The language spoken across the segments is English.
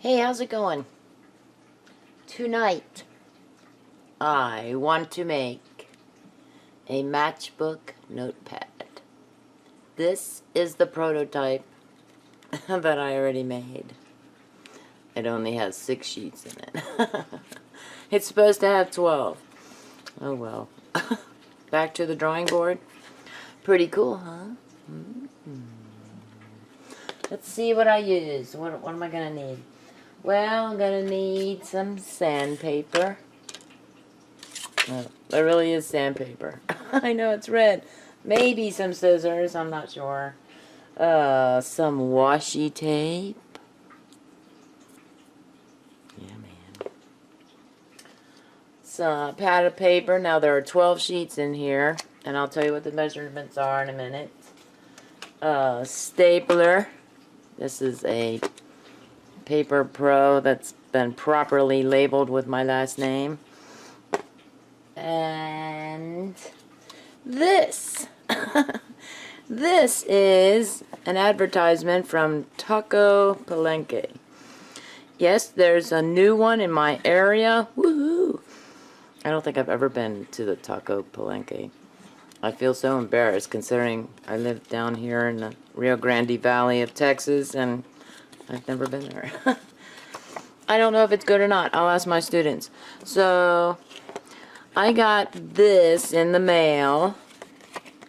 Hey, how's it going? Tonight, I want to make a Matchbook Notepad. This is the prototype that I already made. It only has 6 sheets in it. It's supposed to have 12. Oh well. Back to the drawing board. Pretty cool, huh? Let's see what I use. What am I going to need? Well, I'm going to need some sandpaper. There really is sandpaper. I know it's red. Maybe some scissors, I'm not sure. Some washi tape. Yeah, man. Some pad of paper. Now there are 12 sheets in here, and I'll tell you what the measurements are in a minute. Stapler. This is a Paper Pro that's been properly labeled with my last name. And this. This is an advertisement from Taco Palenque. Yes, there's a new one in my area. Woohoo! I don't think I've ever been to the Taco Palenque. I feel so embarrassed considering I live down here in the Rio Grande Valley of Texas and I've never been there. I don't know if it's good or not. I'll ask my students. So, I got this in the mail.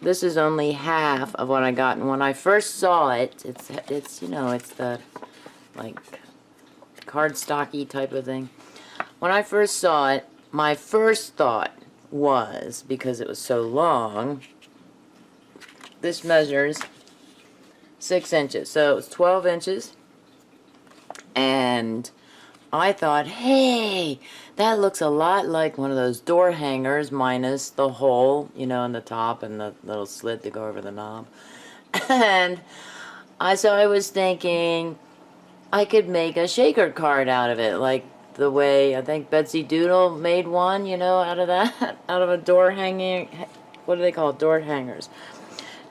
This is only half of what I got. And when I first saw it, it's you know, it's the, like, cardstocky type of thing. When I first saw it, my first thought was, because it was so long, this measures 6 inches. So, it's 12 inches. And I thought, hey, that looks a lot like one of those door hangers minus the hole, you know, in the top and the little slit to go over the knob. And so I was thinking I could make a shaker card out of it, like the way I think Betsy Doodle made one, you know, out of that, out of a door hanging, what do they call it, door hangers.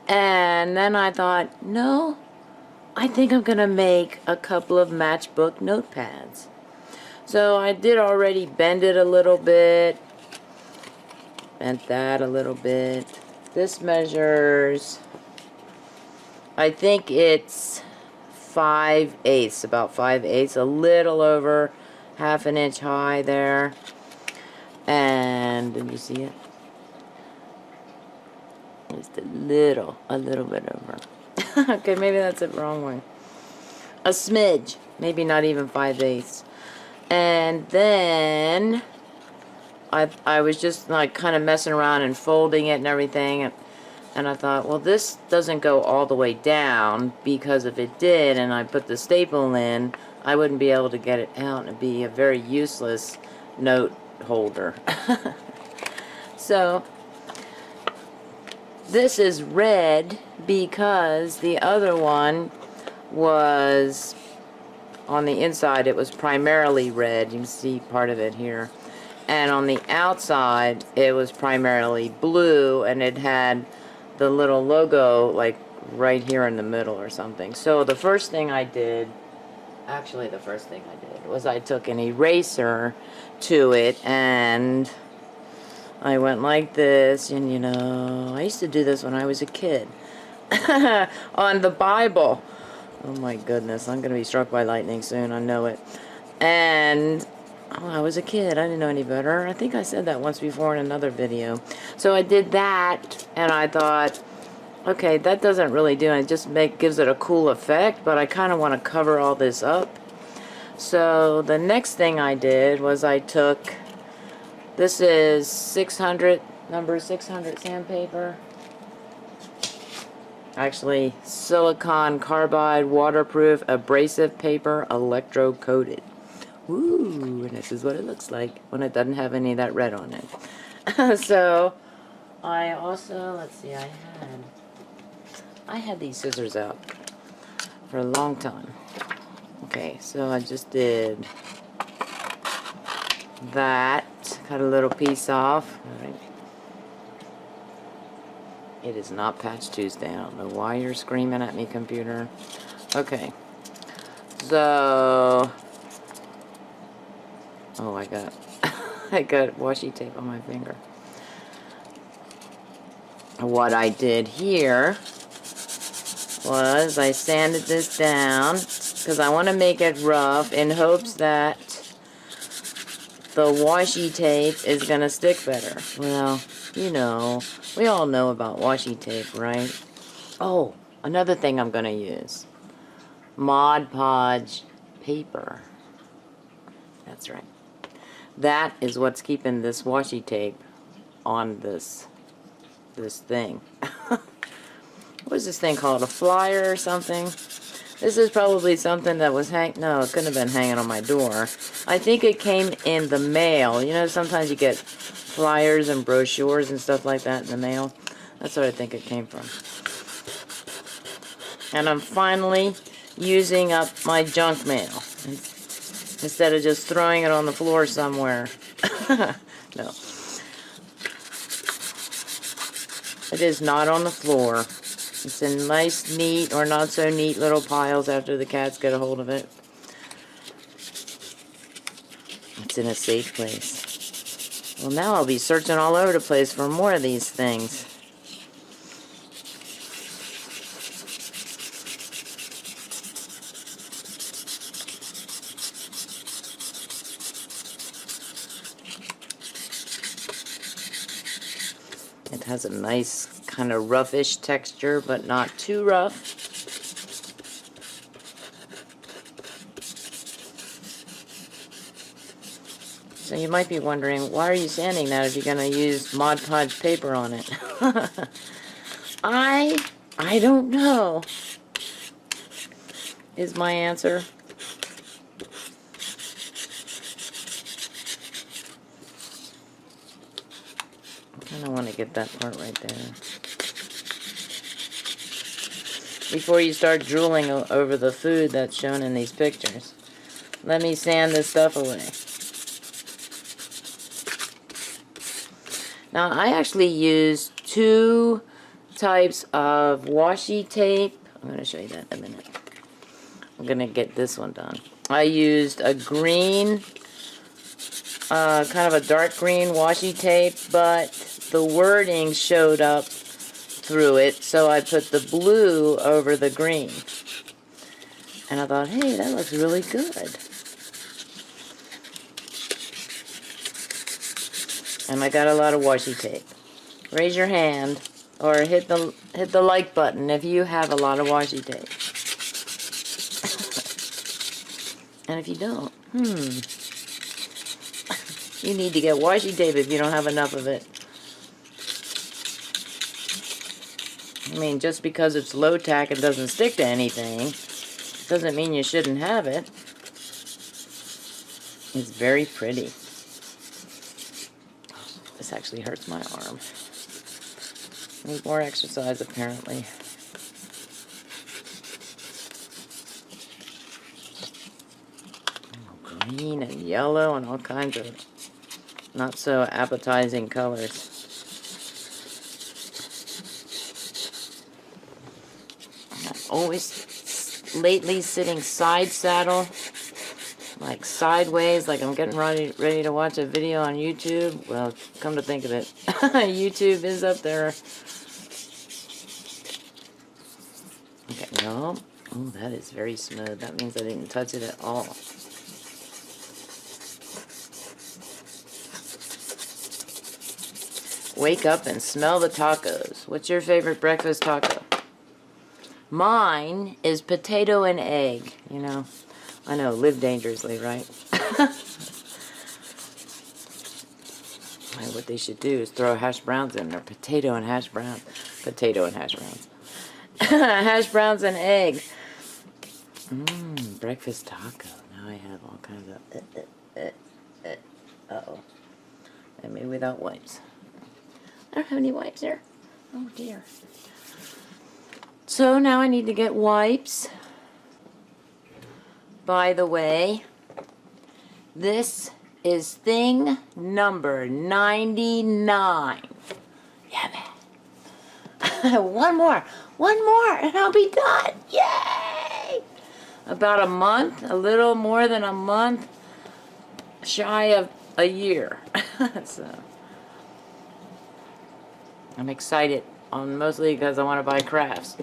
And then I thought, no, I think I'm going to make a couple of matchbook notepads. So I did already bend it a little bit. Bent that a little bit. This measures, I think it's 5/8, about 5/8, a little over half an inch high there. And, did you see it? Just a little bit over. Okay, maybe that's the wrong one. A smidge, maybe not even 5/8. And then I was just like kind of messing around and folding it and everything, and I thought, well, this doesn't go all the way down, because if it did and I put the staple in, I wouldn't be able to get it out, and it'd be a very useless note holder. So this is red because the other one was, on the inside it was primarily red. You can see part of it here. And on the outside it was primarily blue, and it had the little logo like right here in the middle or something. So the first thing I did, actually the first thing I did was I took an eraser to it and I went like this, and you know, I used to do this when I was a kid. On the Bible. Oh my goodness, I'm going to be struck by lightning soon, I know it. And, oh, I was a kid, I didn't know any better. I think I said that once before in another video. So I did that, and I thought, okay, that doesn't really do it. It just gives it a cool effect, but I kind of want to cover all this up. So the next thing I did was I took, this is 600, number 600 sandpaper. Actually, silicon carbide waterproof abrasive paper electro-coated. Ooh, and this is what it looks like when it doesn't have any of that red on it. So, I also, let's see, I had these scissors out for a long time. Okay, so I just did that, cut a little piece off. All right. It is not Patch Tuesday. I don't know why you're screaming at me, computer. Okay. So, Oh, I got I got washi tape on my finger. What I did here was I sanded this down because I want to make it rough in hopes that the washi tape is going to stick better. Well, you know, we all know about washi tape, right? Oh, another thing I'm going to use. Mod Podge paper. That's right. That is what's keeping this washi tape on this thing. What is this thing called? A flyer or something? This is probably something that was no, it couldn't have been hanging on my door. I think it came in the mail. You know, sometimes you get flyers and brochures and stuff like that in the mail. That's what I think it came from. And I'm finally using up my junk mail instead of just throwing it on the floor somewhere. No. It is not on the floor. It's in nice, neat, or not so neat little piles after the cats get a hold of it. It's in a safe place. Well, now I'll be searching all over the place for more of these things. It has a nice kind of roughish texture, but not too rough. So you might be wondering, why are you sanding that if you're going to use Mod Podge paper on it? I don't know, is my answer. I kind of want to get that part right there. Before you start drooling over the food that's shown in these pictures, let me sand this stuff away. Now, I actually use two types of washi tape. I'm going to show you that in a minute. I'm going to get this one done. I used a green, kind of a dark green washi tape, but the wording showed up through it, so I put the blue over the green. And I thought, hey, that looks really good. And I got a lot of washi tape. Raise your hand or hit the like button if you have a lot of washi tape. And if you don't, you need to get washi tape if you don't have enough of it. I mean, just because it's low tack and doesn't stick to anything doesn't mean you shouldn't have it. It's very pretty. This actually hurts my arm. Need more exercise, apparently. Oh, green and yellow and all kinds of not so appetizing colors. I'm always lately sitting side saddle, like sideways, like I'm getting ready to watch a video on YouTube. Well, come to think of it, YouTube is up there. Okay, no. Oh, that is very smooth. That means I didn't touch it at all. Wake up and smell the tacos. What's your favorite breakfast taco? Mine is potato and egg. You know, I know, live dangerously, right? What they should do is throw hash browns in there. Potato and hash browns. Potato and hash browns. Hash browns and egg. Breakfast taco. Now I have all kinds of... Uh-oh. And maybe without wipes. I don't have any wipes there. Oh, dear. So now I need to get wipes. By the way, this is thing number 99. Yeah, man. One more, and I'll be done. Yay! About a month, a little more than a month shy of a year. So I'm excited, mostly because I want to buy crafts.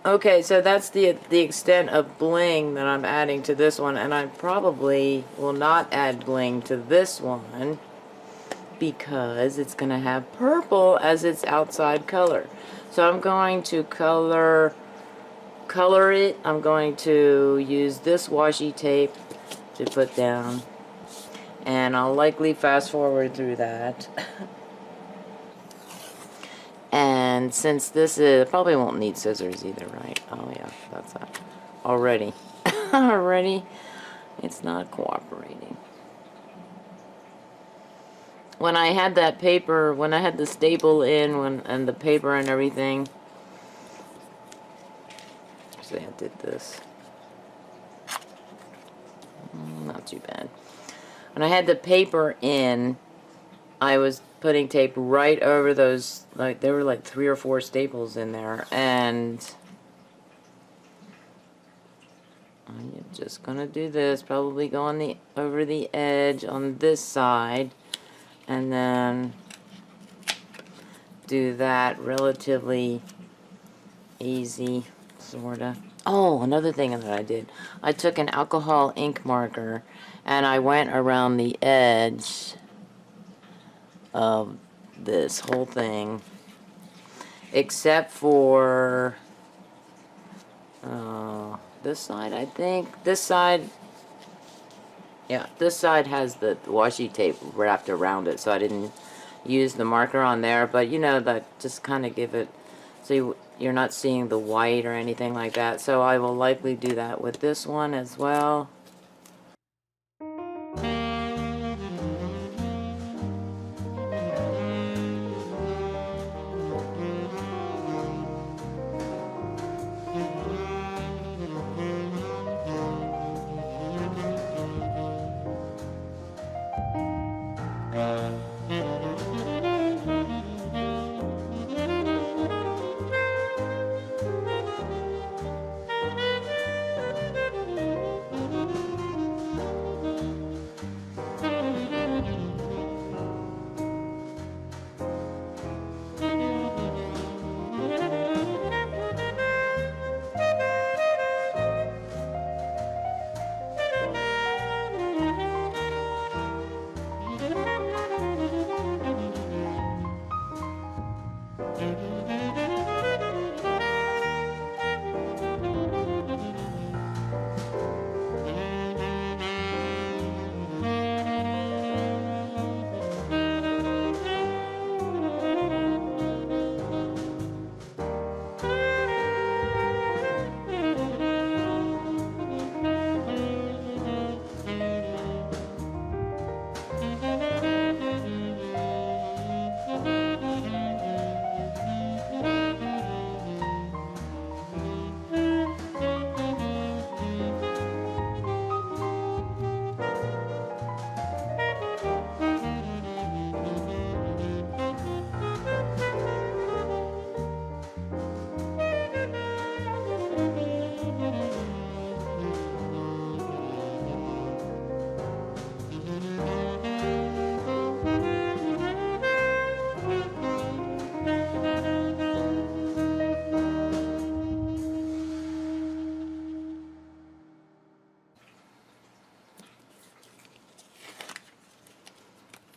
Okay, so that's the extent of bling that I'm adding to this one, and I probably will not add bling to this one because it's going to have purple as its outside color. So I'm going to color it. I'm going to use this washi tape to put down, and I'll likely fast forward through that. And since this is, probably won't need scissors either, right? Oh yeah, that's that. Already. Already, it's not cooperating. When I had that paper, when I had the staple in, and the paper and everything, actually I did this. Not too bad. When I had the paper in, I was putting tape right over those, like, there were like 3 or 4 staples in there, and I'm just gonna do this, probably go on over the edge on this side, and then do that relatively easy, sorta. Oh, another thing that I did, I took an alcohol ink marker and I went around the edge of this whole thing, except for this side, I think. This side, yeah, this side has the washi tape wrapped around it, so I didn't use the marker on there, but you know, that just kind of give it, so you're not seeing the white or anything like that. So I will likely do that with this one as well.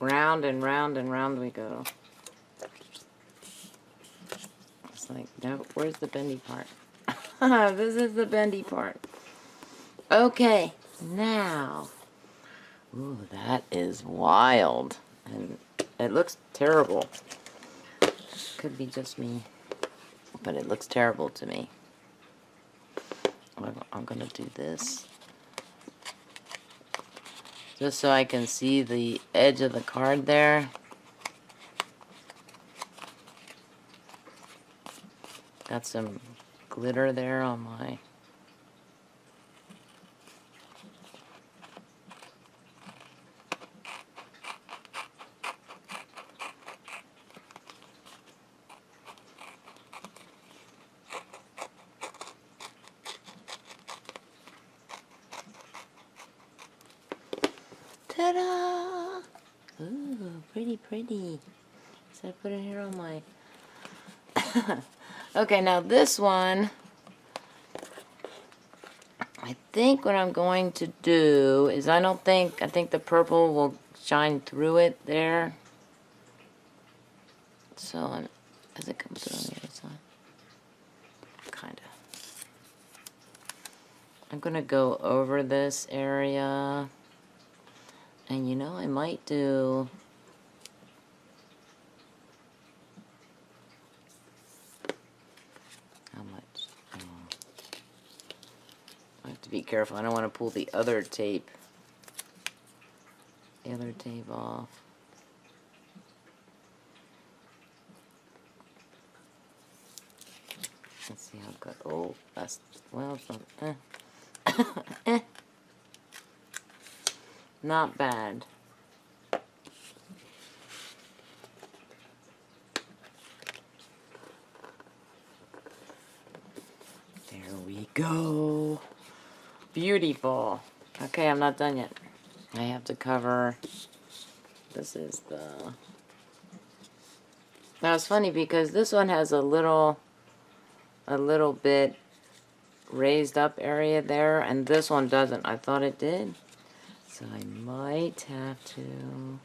Round and round and round we go. It's like, no, where's the bendy part? This is the bendy part. Okay, now. Ooh, that is wild. And it looks terrible. Could be just me, but it looks terrible to me. I'm gonna do this just so I can see the edge of the card there. Got some glitter there on my... Ta-da! Ooh, pretty, pretty. So I put it here on my... Okay, now this one, I think what I'm going to do is I think the purple will shine through it there. So, does it come through on the other side? Kinda. I'm gonna go over this area. And you know, I might do... How much? I have to be careful. I don't want to pull the other tape. The other tape off. Let's see how good. Oh, that's... Well, it's not... Not bad. There we go. Beautiful. Okay, I'm not done yet. I have to cover... This is the... Now it's funny because this one has a little bit raised up area there, and this one doesn't. I thought it did. So I might have to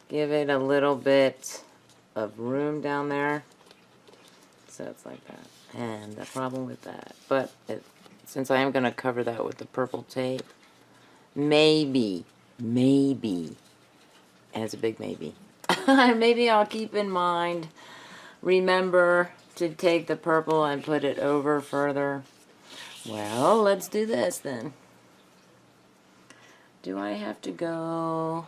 give it a little bit of room down there. So it's like that. And the problem with that, but since I am going to cover that with the purple tape, maybe, and it's a big maybe, maybe I'll keep in mind, remember to take the purple and put it over further. Well, let's do this then. Do I have to go?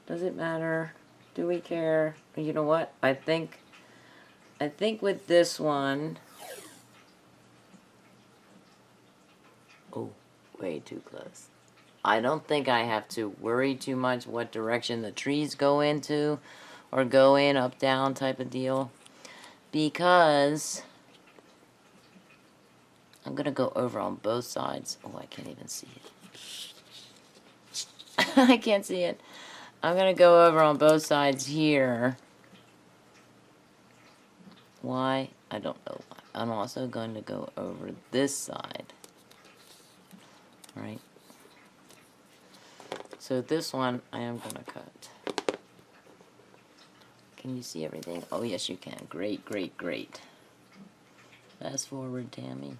Does it matter? Do we care? You know what? I think with this one... Oh, way too close. I don't think I have to worry too much what direction the trees go into, or go in, up, down type of deal, because I'm gonna go over on both sides. Oh, I can't even see it. I can't see it. I'm gonna go over on both sides here. Why? I don't know why. I'm also going to go over this side. Right? So this one I am gonna cut. Can you see everything? Oh yes you can. Great, great, great. Fast forward, Tammy.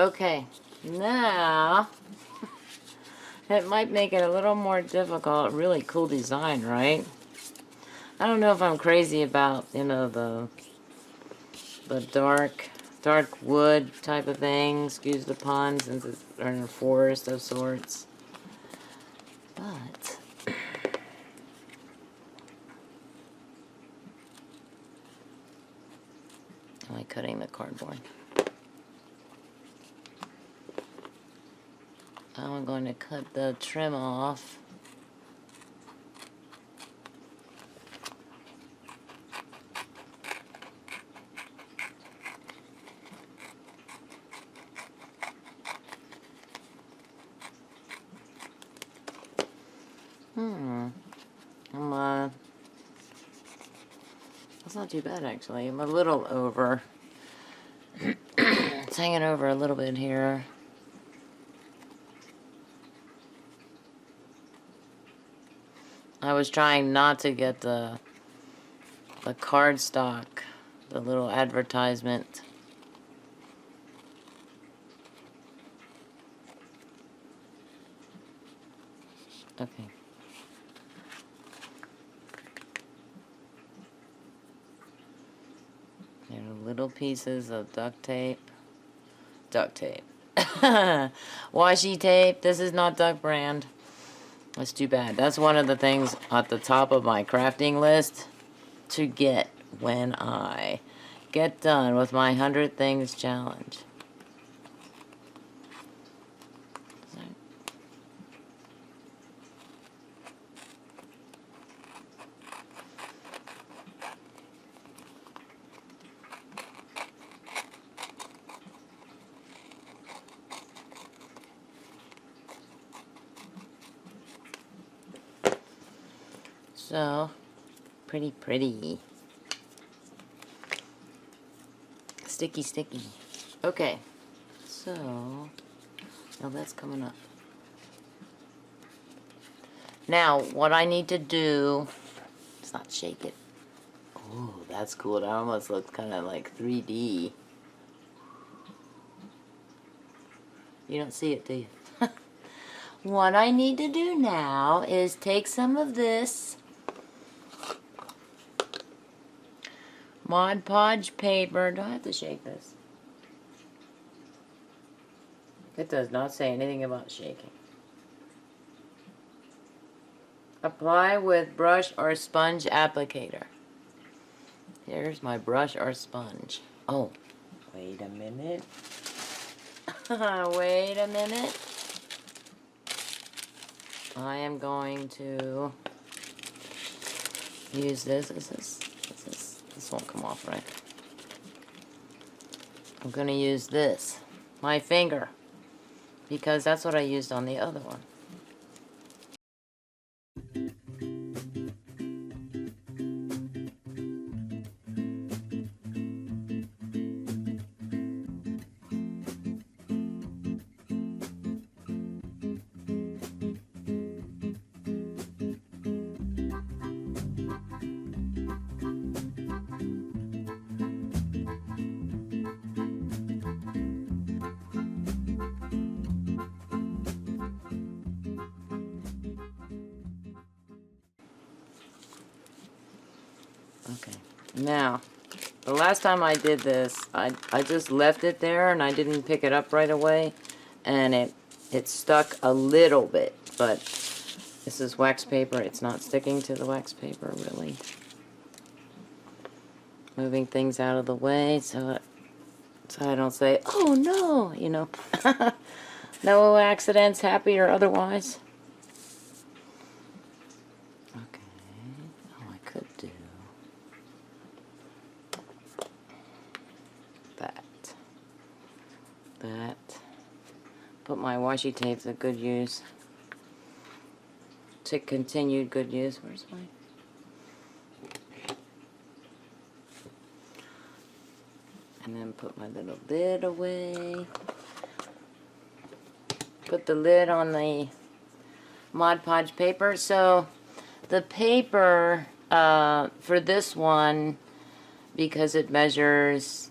Okay, now it might make it a little more difficult. Really cool design, right? I don't know if I'm crazy about, you know, the dark wood type of thing. Excuse the pun, since it's in a forest of sorts. But am I cutting the cardboard? I'm going to cut the trim off. That's not too bad, actually. I'm a little over. It's hanging over a little bit here. I was trying not to get the cardstock, the little advertisement. Okay. There are little pieces of duct tape. Duct tape. Washi tape. This is not Duck Brand. That's too bad. That's one of the things at the top of my crafting list to get when I get done with my 100 Things Challenge. So, pretty. Sticky. Okay, so, now that's coming up. Now, what I need to do, let's not shake it. Oh, that's cool. It almost looks kind of like 3D. You don't see it, do you? What I need to do now is take some of this Mod Podge paper. Do I have to shake this? It does not say anything about shaking. Apply with brush or sponge applicator. Here's my brush or sponge. Oh, wait a minute. Wait a minute. I am going to use this. This won't come off right. I'm going to use this, my finger, because that's what I used on the other one. Okay, now, the last time I did this, I just left it there and I didn't pick it up right away, and it stuck a little bit, but this is wax paper. It's not sticking to the wax paper, really. Moving things out of the way so I don't say, oh no, you know. No accidents, happy or otherwise. Okay, oh, I could do that. Put my washi tape to good use. To continued good use. Where's my... And then put my little lid away. Put the lid on the Mod Podge paper. So the paper for this one, because it measures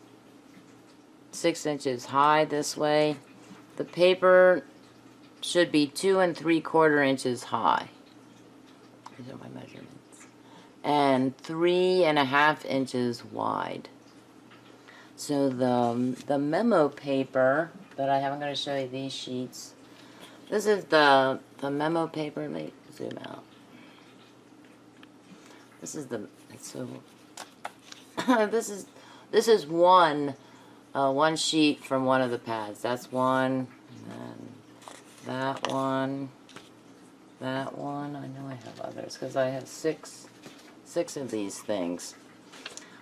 6 inches high this way. The paper should be 2 3/4 inches high. These are my measurements. And 3.5 inches wide. So the memo paper that I have, I'm going to show you these sheets. This is the memo paper. Let me zoom out. This is it's so this is one sheet from one of the pads. That's one, and then that one. I know I have others because I have six of these things.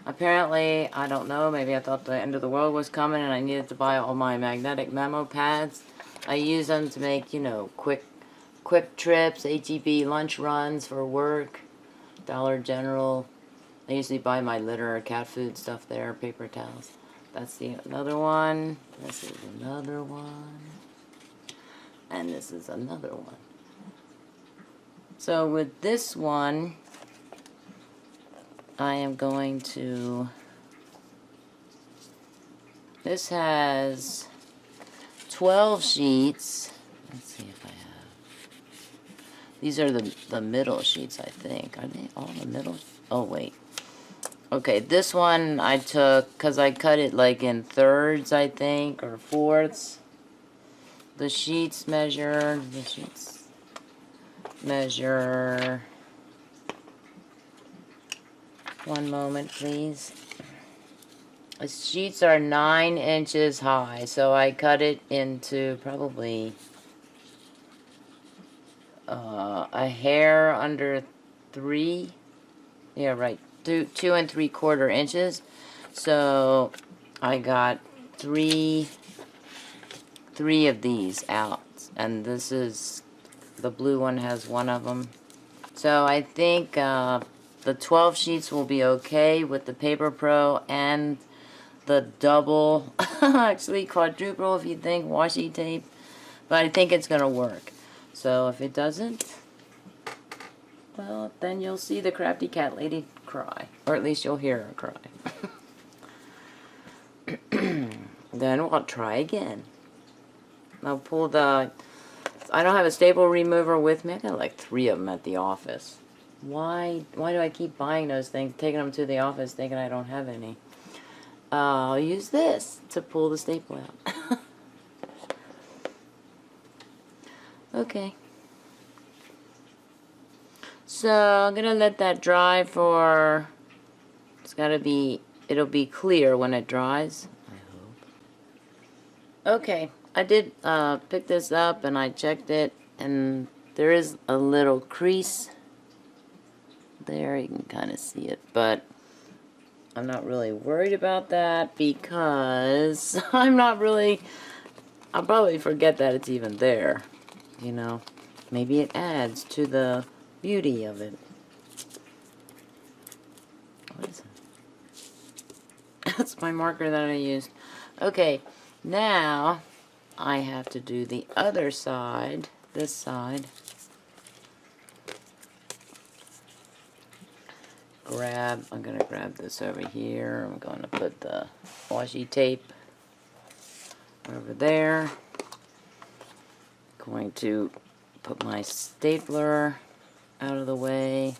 Apparently, I don't know, maybe I thought the end of the world was coming and I needed to buy all my magnetic memo pads. I use them to make, you know, quick trips, HEB lunch runs for work, Dollar General. I usually buy my litter, cat food stuff there, paper towels. That's another one. This is another one. And this is another one. So with this one, I am going to, this has 12 sheets. Let's see if I have, these are the middle sheets, I think. Are they all the middle? Oh, wait. Okay, this one I took, because I cut it like in thirds, I think, or fourths. The sheets measure, one moment, please. The sheets are 9 inches high, so I cut it into probably a hair under 3. Yeah, right. 2 3/4 inches. So I got three of these out, and this is the blue one has one of them. So I think the 12 sheets will be okay with the Paper Pro and the double, actually quadruple if you think, washi tape. But I think it's going to work. So if it doesn't, well, then you'll see the crafty cat lady cry. Or at least you'll hear her cry. Then we'll try again. I'll pull the, I don't have a staple remover with me. I got like 3 of them at the office. Why do I keep buying those things, taking them to the office thinking I don't have any? I'll use this to pull the staple out. Okay. So I'm gonna let that dry for, it'll be clear when it dries, I hope. Okay, I did pick this up and I checked it, and there is a little crease there, you can kind of see it, but I'm not really worried about that because I'll probably forget that it's even there, you know. Maybe it adds to the beauty of it. What is it? That's my marker that I used. Okay, now I have to do the other side, this side. I'm going to grab this over here. I'm going to put the washi tape over there. Going to put my stapler out of the way.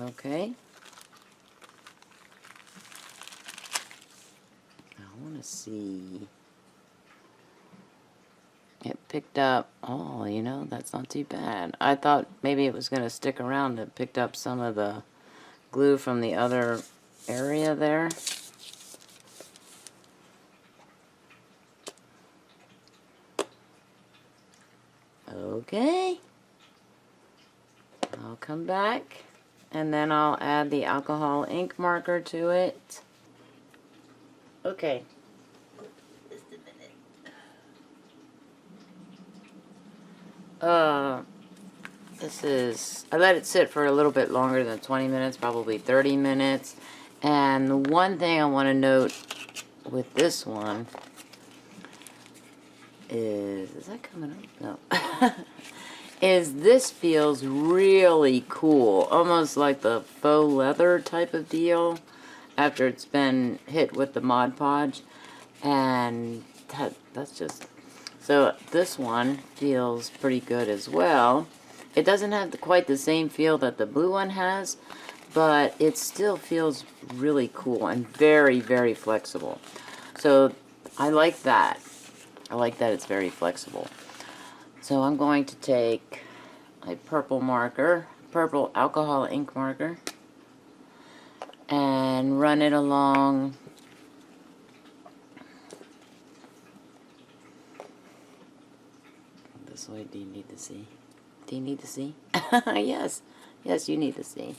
Okay. I want to see. It picked up, oh, you know, that's not too bad. I thought maybe it was going to stick around. It picked up some of the glue from the other area there. Okay. I'll come back and then I'll add the alcohol ink marker to it. Okay. Just a minute. I let it sit for a little bit longer than 20 minutes, probably 30 minutes. And the one thing I want to note with this one is that coming up? No. Is this feels really cool. Almost like the faux leather type of deal after it's been hit with the Mod Podge. And that's just... So this one feels pretty good as well. It doesn't have quite the same feel that the blue one has, but it still feels really cool and very, very flexible. So I like that. I like that it's very flexible. So I'm going to take a purple marker, purple alcohol ink marker, and run it along this way. Do you need to see? Do you need to see? Yes. Yes, you need to see.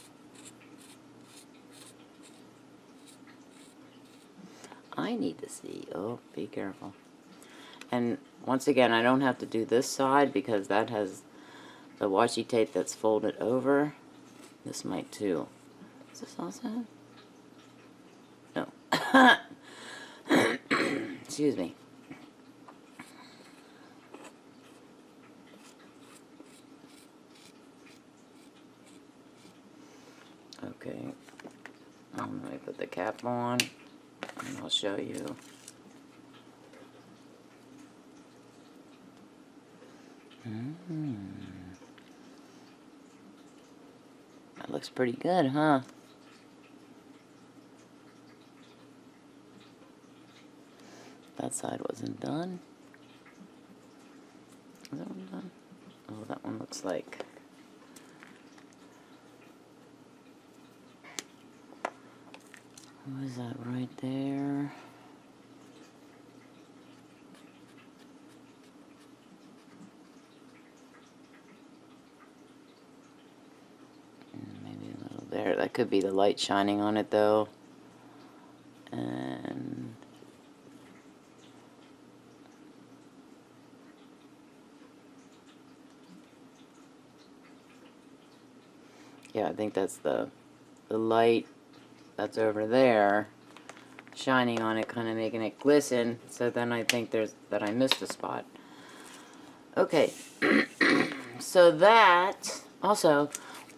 I need to see. Oh, be careful. And once again, I don't have to do this side because that has the washi tape that's folded over. This might too. Is this also? No. Excuse me. Okay. Let me put the cap on and I'll show you. That looks pretty good, huh? That side wasn't done. Is that one done? Oh, that one looks like... What is that right there? Maybe a little there. That could be the light shining on it though. And yeah, I think that's the light that's over there shining on it, kind of making it glisten. So then I think that I missed a spot. Okay. So that also,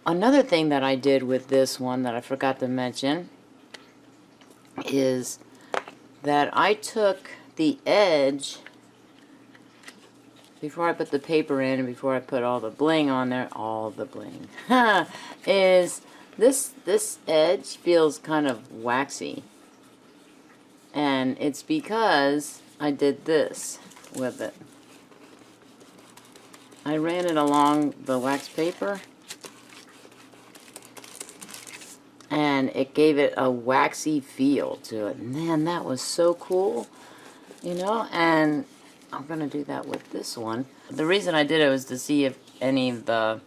another thing that I did with this one that I forgot to mention is that I took the edge, before I put the paper in and before I put all the bling on there, all the bling, is this edge feels kind of waxy. And it's because I did this with it. I ran it along the wax paper and it gave it a waxy feel to it. Man, that was so cool, you know. And I'm gonna do that with this one. The reason I did it was to see if any of the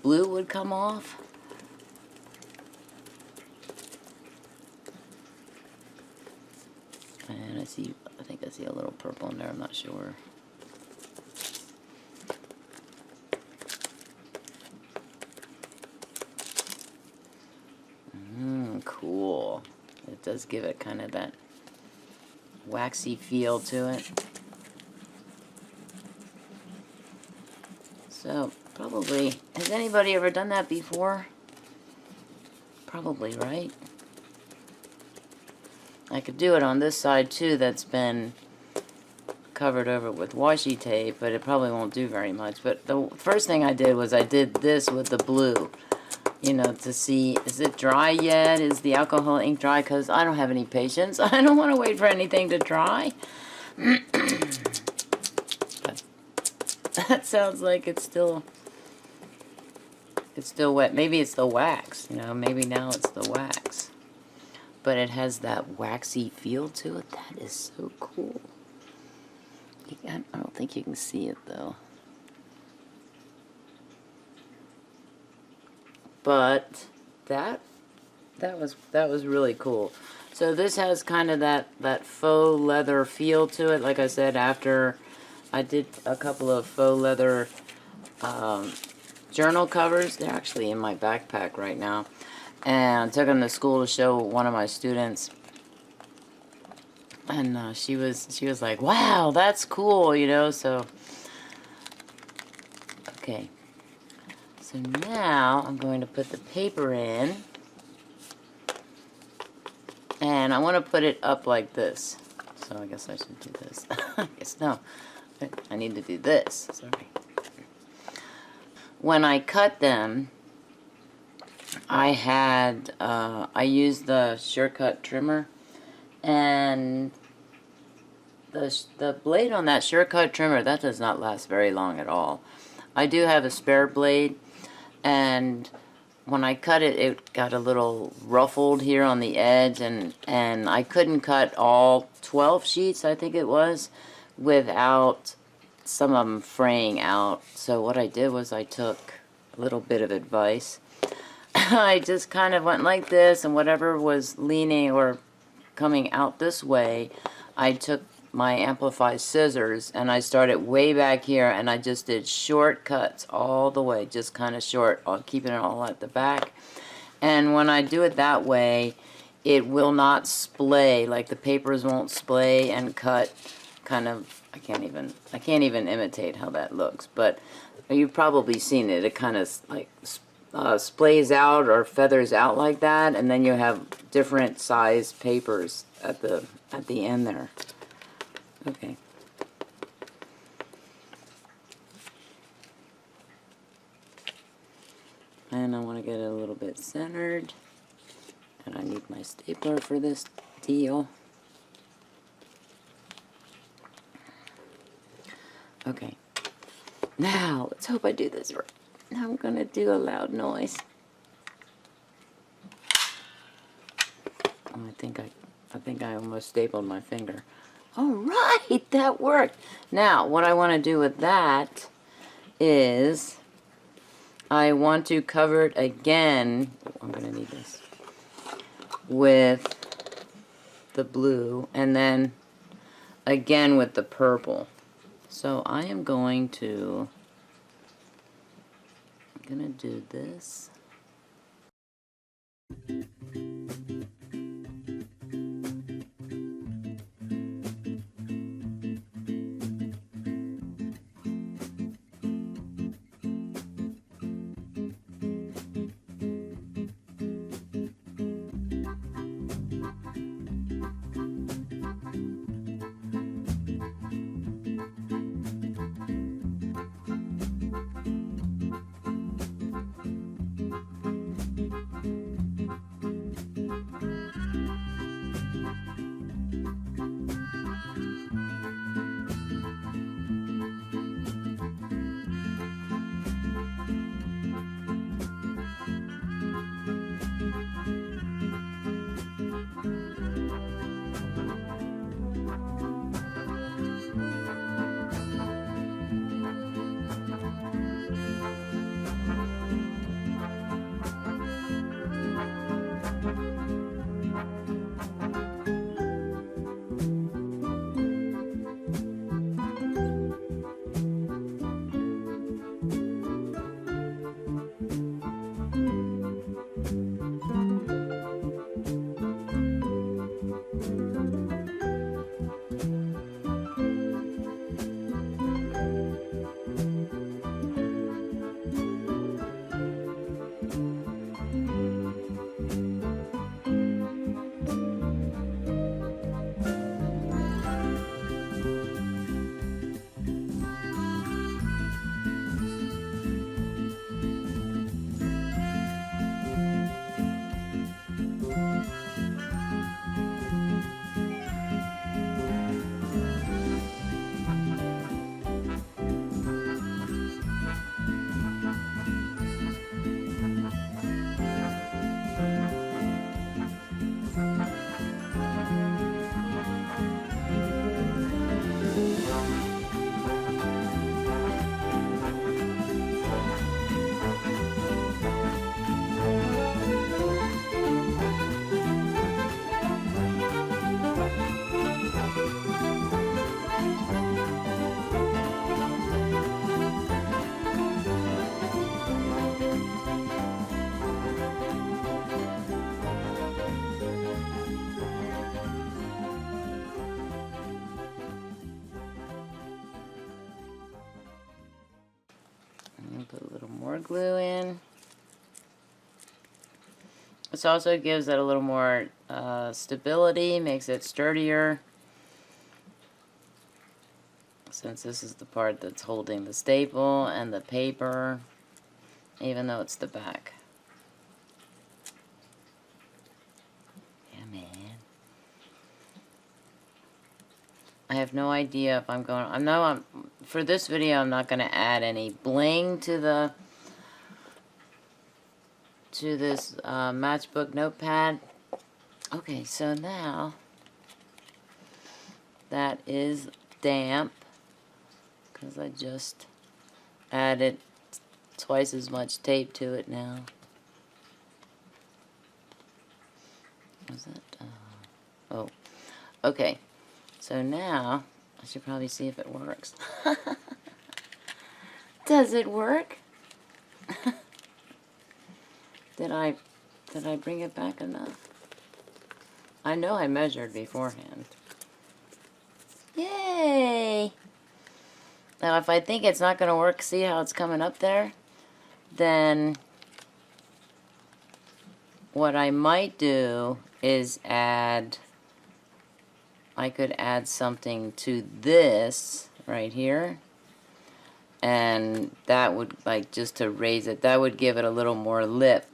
blue would come off. And I think I see a little purple in there, I'm not sure. Cool. It does give it kind of that waxy feel to it. So, probably, has anybody ever done that before? Probably, right? I could do it on this side too that's been covered over with washi tape, but it probably won't do very much. But the first thing I did was I did this with the blue, you know, to see, is it dry yet? Is the alcohol ink dry? Because I don't have any patience. I don't want to wait for anything to dry. But that sounds like it's still It's still wet. Maybe it's the wax, you know, maybe now it's the wax. But it has that waxy feel to it. That is so cool. I don't think you can see it though. But that was really cool. So this has kind of that faux leather feel to it. Like I said, after I did a couple of faux leather journal covers. They're actually in my backpack right now. And I took them to school to show one of my students. And she was like, wow, that's cool, you know, so. Okay. So now I'm going to put the paper in. And I want to put it up like this. So I guess I should do this. I guess no. I need to do this. Sorry. When I cut them, I used the SureCut trimmer, and the blade on that SureCut trimmer, that does not last very long at all. I do have a spare blade, and when I cut it, it got a little ruffled here on the edge, and I couldn't cut all 12 sheets, I think it was, without some of them fraying out. So what I did was I took a little bit of advice. I just kind of went like this, and whatever was leaning or coming out this way, I took my Amplify scissors and I started way back here, and I just did short cuts all the way, just kind of short, keeping it all at the back. And when I do it that way, it will not splay, like the papers won't splay and cut kind of. I can't even imitate how that looks, but you've probably seen it. It kind of like splays out or feathers out like that, and then you have different size papers at the end there. Okay. And I want to get it a little bit centered, and I need my stapler for this deal. Okay, now let's hope I do this right. Now I'm gonna do a loud noise. Oh, I think I almost stapled my finger. All right, that worked. Now, what I want to do with that is I want to cover it again. Oh, I'm gonna need this with the blue, and then again with the purple. So I am going to, I'm gonna do this. And put a little more glue in. This also gives it a little more stability, makes it sturdier. Since this is the part that's holding the staple and the paper, even though it's the back. Yeah, man. I have no idea if I'm going. For this video, I'm not going to add any bling to this Matchbook Notepad. Okay, so now that is damp because I just added twice as much tape to it now. Was that? Oh, okay. So now I should probably see if it works. Does it work? Did I bring it back enough? I know I measured beforehand. Yay! Now if I think it's not going to work, see how it's coming up there? Then what I might do is I could add something to this right here. And that would, like, just to raise it, that would give it a little more lip.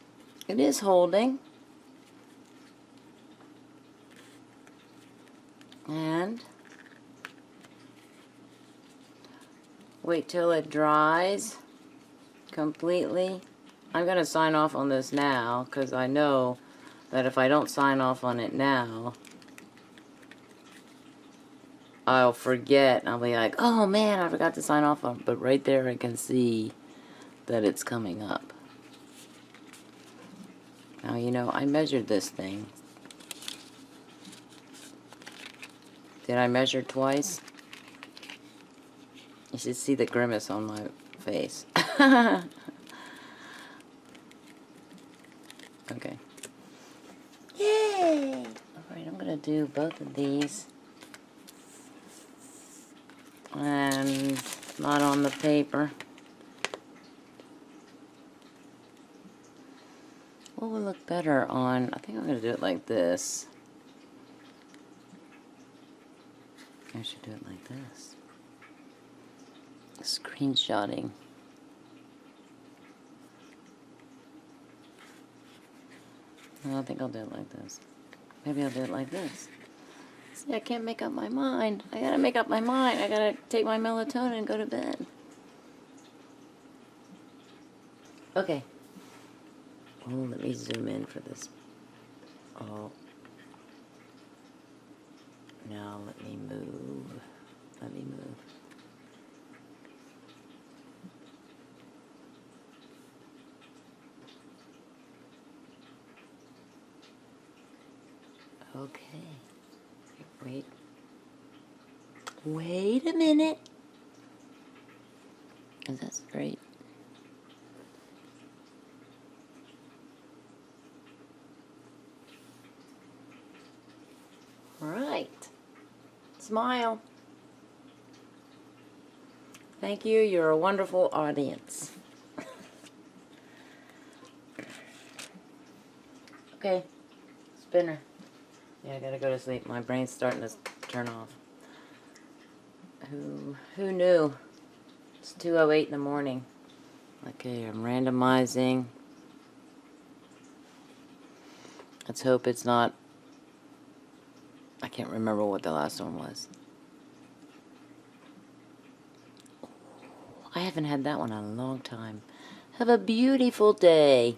It is holding. And wait till it dries completely. I'm going to sign off on this now because I know that if I don't sign off on it now, I'll forget. I'll be like, oh man, I forgot to sign off on it. But right there I can see that it's coming up. Now, you know, I measured this thing. Did I measure twice? You should see the grimace on my face. Okay. Yay! Alright, I'm going to do both of these. And not on the paper. What would look better on... I think I'm going to do it like this. I should do it like this. Screenshotting. No, I think I'll do it like this. Maybe I'll do it like this. See, I can't make up my mind. I gotta make up my mind. I gotta take my melatonin and go to bed. Okay. Oh, let me zoom in for this. Oh. Now let me move. Let me move. Okay. Wait. Wait a minute. Is that straight? All right. Smile. Thank you. You're a wonderful audience. Okay. Spinner. Yeah, I gotta go to sleep. My brain's starting to turn off. Who knew? It's 2:08 in the morning. Okay, I'm randomizing. Let's hope it's not... I can't remember what the last one was. I haven't had that one in a long time. Have a beautiful day.